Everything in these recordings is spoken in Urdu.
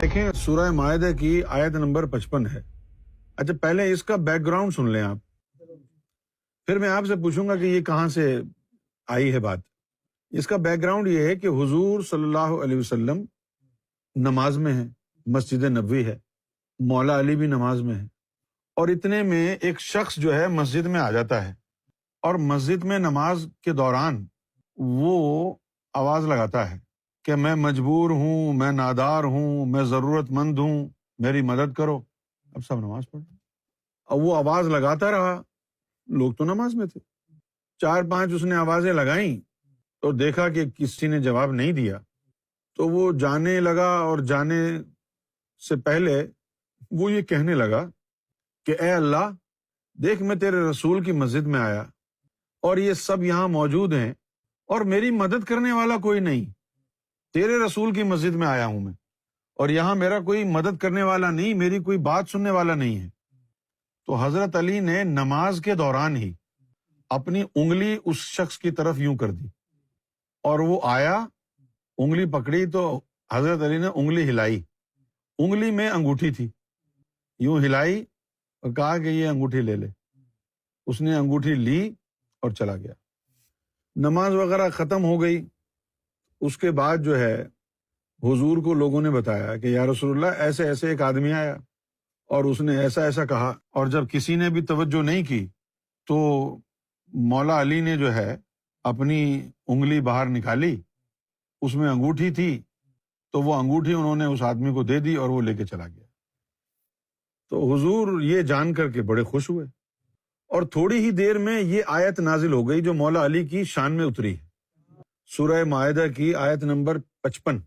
دیکھیں سورہ مائدہ کی آیت نمبر 55 ہے۔ اچھا پہلے اس کا بیک گراؤنڈ سن لیں آپ، پھر میں آپ سے پوچھوں گا کہ یہ کہاں سے آئی ہے بات۔ اس کا بیک گراؤنڈ یہ ہے کہ حضور صلی اللہ علیہ وسلم نماز میں ہیں، مسجد نبوی ہے، مولا علی بھی نماز میں ہے، اور اتنے میں ایک شخص جو ہے مسجد میں آ جاتا ہے، اور مسجد میں نماز کے دوران وہ آواز لگاتا ہے کہ میں مجبور ہوں، میں نادار ہوں، میں ضرورت مند ہوں، میری مدد کرو۔ اب سب نماز پڑھ رہے ہیں، اب وہ آواز لگاتا رہا، لوگ تو نماز میں تھے، 4-5 اس نے آوازیں لگائیں تو دیکھا کہ کسی نے جواب نہیں دیا، تو وہ جانے لگا، اور جانے سے پہلے وہ یہ کہنے لگا کہ اے اللہ، دیکھ میں تیرے رسول کی مسجد میں آیا اور یہ سب یہاں موجود ہیں اور میری مدد کرنے والا کوئی نہیں، تیرے رسول کی مسجد میں آیا ہوں میں، اور یہاں میرا کوئی مدد کرنے والا نہیں، میری کوئی بات سننے والا نہیں ہے۔ تو حضرت علی نے نماز کے دوران ہی اپنی انگلی اس شخص کی طرف یوں کر دی، اور وہ آیا، انگلی پکڑی تو حضرت علی نے انگلی ہلائی، انگلی میں انگوٹھی تھی، یوں ہلائی اور کہا کہ یہ انگوٹھی لے لے۔ اس نے انگوٹھی لی اور چلا گیا۔ نماز وغیرہ ختم ہو گئی۔ اس کے بعد جو ہے حضور کو لوگوں نے بتایا کہ یا رسول اللہ ایسے ایسے ایک آدمی آیا اور اس نے ایسا ایسا کہا، اور جب کسی نے بھی توجہ نہیں کی تو مولا علی نے جو ہے اپنی انگلی باہر نکالی، اس میں انگوٹھی تھی، تو وہ انگوٹھی انہوں نے اس آدمی کو دے دی اور وہ لے کے چلا گیا۔ تو حضور یہ جان کر کے بڑے خوش ہوئے، اور تھوڑی ہی دیر میں یہ آیت نازل ہو گئی جو مولا علی کی شان میں اتری ہے، سورہ مائدہ کی آیت نمبر 55۔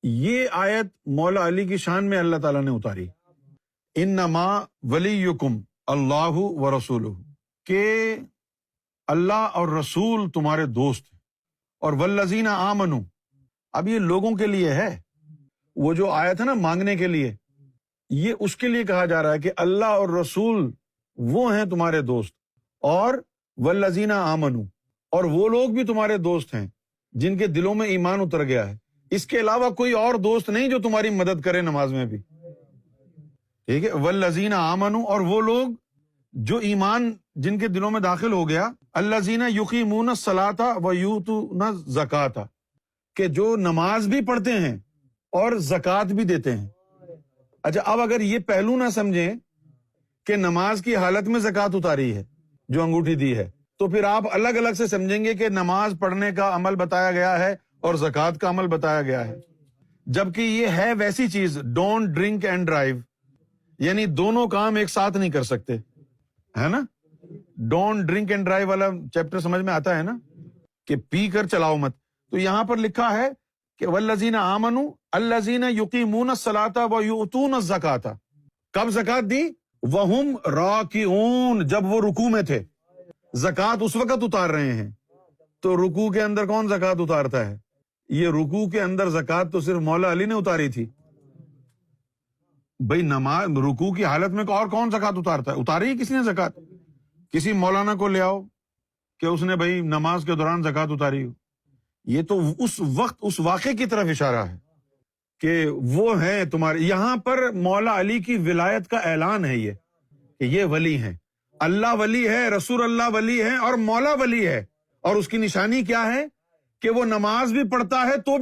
یہ آیت مولا علی کی شان میں اللہ تعالیٰ نے اتاری، انما ولیکم اللہ ورسولہ، کہ اللہ اور رسول تمہارے دوست ہیں، اور والذین آمنوا، اب یہ لوگوں کے لیے ہے، وہ جو آیت ہے نا مانگنے کے لیے، یہ اس کے لیے کہا جا رہا ہے کہ اللہ اور رسول وہ ہیں تمہارے دوست، اور والذین آمنوا، اور وہ لوگ بھی تمہارے دوست ہیں جن کے دلوں میں ایمان اتر گیا ہے۔ اس کے علاوہ کوئی اور دوست نہیں جو تمہاری مدد کرے نماز میں بھی، ٹھیک ہے۔ والذین آمنوا، اور وہ لوگ جو ایمان جن کے دلوں میں داخل ہو گیا، الذین یقیمون الصلاۃ ویؤتون الزکاۃ، کہ جو نماز بھی پڑھتے ہیں اور زکوٰۃ بھی دیتے ہیں۔ اچھا اب اگر یہ پہلو نہ سمجھیں کہ نماز کی حالت میں زکوٰۃ اتاری ہے جو انگوٹھی دی ہے، تو پھر آپ الگ الگ سے سمجھیں گے کہ نماز پڑھنے کا عمل بتایا گیا ہے اور زکوٰۃ کا عمل بتایا گیا ہے، جبکہ یہ ہے ویسی چیز ڈونٹ ڈرنک اینڈ ڈرائیو، یعنی دونوں کام ایک ساتھ نہیں کر سکتے، ہے نا۔ ڈونٹ ڈرنک اینڈ ڈرائیو والا چیپٹر سمجھ میں آتا ہے نا، کہ پی کر چلاؤ مت۔ تو یہاں پر لکھا ہے کہ والذین آمنوا الذین یقیمون الصلاۃ ویؤتون الزکاۃ، کب زکوٰۃ دی؟ وہم راکعون، جب وہ رکوع میں تھے۔ زکوٰۃ اس وقت اتار رہے ہیں، تو رکوع کے اندر کون زکوٰۃ اتارتا ہے؟ یہ رکوع کے اندر زکوٰۃ تو صرف مولا علی نے اتاری تھی بھئی، نماز رکوع کی حالت میں اور کون زکوٰۃ اتارتا ہے؟ اتاری کسی نے زکوٰۃ؟ کسی مولانا کو لے آؤ کہ اس نے بھئی نماز کے دوران زکوٰۃ اتاری ہو۔ یہ تو اس وقت اس واقعے کی طرف اشارہ ہے کہ وہ ہیں تمہارے، یہاں پر مولا علی کی ولایت کا اعلان ہے، یہ کہ یہ ولی ہیں، اللہ ولی ہے، رسول اللہ ولی ہے، اور مولا ولی ہے، اور اس کی نشانی کیا ہے کہ وہ نماز بھی پڑھتا ہے تو